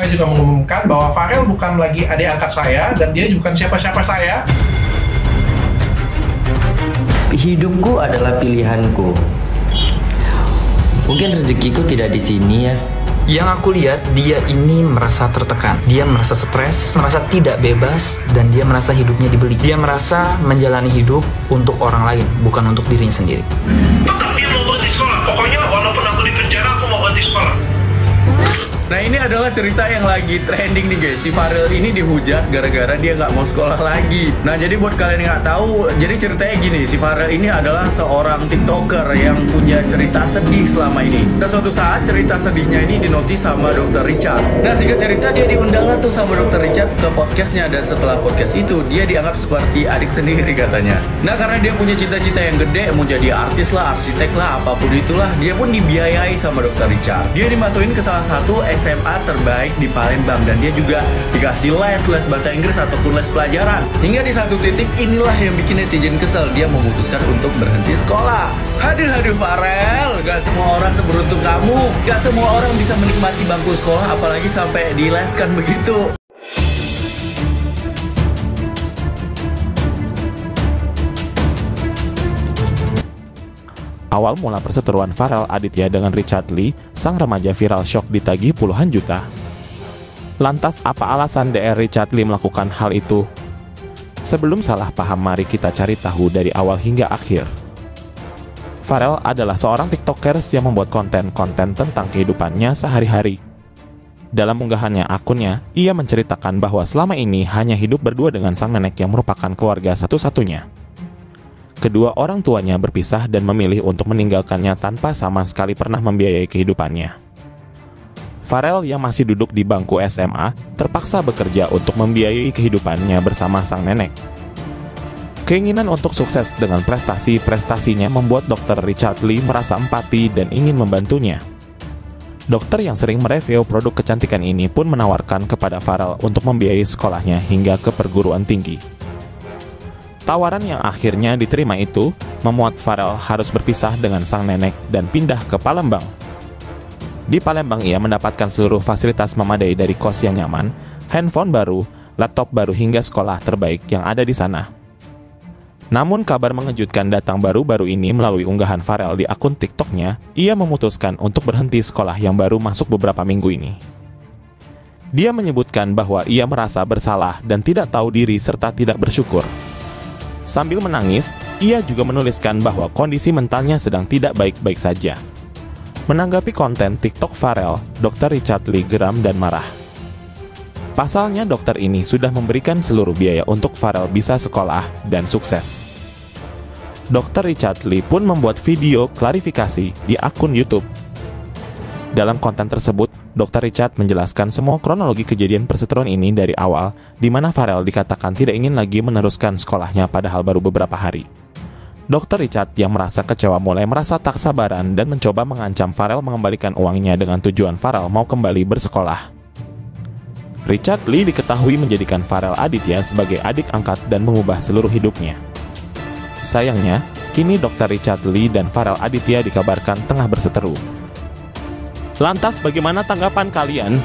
Saya juga mengumumkan bahwa Farel bukan lagi adik angkat saya dan dia bukan siapa-siapa saya. Hidupku adalah pilihanku. Mungkin rezekiku tidak di sini ya. Yang aku lihat, dia ini merasa tertekan. Dia merasa stres, merasa tidak bebas, dan dia merasa hidupnya dibeli. Dia merasa menjalani hidup untuk orang lain, bukan untuk dirinya sendiri. Tetap dia mau berhenti sekolah. Pokoknya walaupun aku di penjara, aku mau berhenti sekolah. Nah, ini adalah cerita yang lagi trending nih guys. Si Farel ini dihujat gara-gara dia nggak mau sekolah lagi. Nah, jadi buat kalian yang nggak tahu, jadi ceritanya gini, si Farel ini adalah seorang TikToker yang punya cerita sedih selama ini. Dan suatu saat cerita sedihnya ini dinotis sama Dr. Richard. Nah, singkat cerita dia diundang lah tuh sama Dr. Richard ke podcastnya, dan setelah podcast itu dia dianggap seperti adik sendiri katanya. Nah, karena dia punya cita-cita yang gede, mau jadi artis lah, arsitek lah, apapun itulah, dia pun dibiayai sama Dr. Richard. Dia dimasukin ke salah satu SMA terbaik di Palembang, dan dia juga dikasih les bahasa Inggris ataupun les pelajaran. Hingga di satu titik inilah yang bikin netizen kesel, dia memutuskan untuk berhenti sekolah. Haduh Farel, gak semua orang seberuntung kamu. Gak semua orang bisa menikmati bangku sekolah, apalagi sampai dileskan begitu. Awal mula perseteruan Farel Aditya dengan Richard Lee, sang remaja viral syok ditagih puluhan juta. Lantas apa alasan DR Richard Lee melakukan hal itu? Sebelum salah paham, mari kita cari tahu dari awal hingga akhir. Farel adalah seorang TikTokers yang membuat konten-konten tentang kehidupannya sehari-hari. Dalam unggahannya akunnya, ia menceritakan bahwa selama ini hanya hidup berdua dengan sang nenek yang merupakan keluarga satu-satunya. Kedua orang tuanya berpisah dan memilih untuk meninggalkannya tanpa sama sekali pernah membiayai kehidupannya. Farel yang masih duduk di bangku SMA terpaksa bekerja untuk membiayai kehidupannya bersama sang nenek. Keinginan untuk sukses dengan prestasi-prestasinya membuat Dr. Richard Lee merasa empati dan ingin membantunya. Dokter yang sering mereview produk kecantikan ini pun menawarkan kepada Farel untuk membiayai sekolahnya hingga ke perguruan tinggi. Tawaran yang akhirnya diterima itu membuat Farel harus berpisah dengan sang nenek dan pindah ke Palembang. Di Palembang ia mendapatkan seluruh fasilitas memadai dari kos yang nyaman, handphone baru, laptop baru hingga sekolah terbaik yang ada di sana. Namun kabar mengejutkan datang baru-baru ini melalui unggahan Farel di akun TikToknya. Ia memutuskan untuk berhenti sekolah yang baru masuk beberapa minggu ini. Dia menyebutkan bahwa ia merasa bersalah dan tidak tahu diri serta tidak bersyukur. Sambil menangis, ia juga menuliskan bahwa kondisi mentalnya sedang tidak baik-baik saja. Menanggapi konten TikTok Farel, Dr. Richard Lee geram dan marah. Pasalnya dokter ini sudah memberikan seluruh biaya untuk Farel bisa sekolah dan sukses. Dr. Richard Lee pun membuat video klarifikasi di akun YouTube. Dalam konten tersebut, Dr. Richard menjelaskan semua kronologi kejadian perseteruan ini dari awal, di mana Farel dikatakan tidak ingin lagi meneruskan sekolahnya padahal baru beberapa hari. Dr. Richard yang merasa kecewa mulai merasa tak sabaran dan mencoba mengancam Farel mengembalikan uangnya dengan tujuan Farel mau kembali bersekolah. Richard Lee diketahui menjadikan Farel Aditya sebagai adik angkat dan mengubah seluruh hidupnya. Sayangnya, kini Dr. Richard Lee dan Farel Aditya dikabarkan tengah berseteru. Lantas bagaimana tanggapan kalian?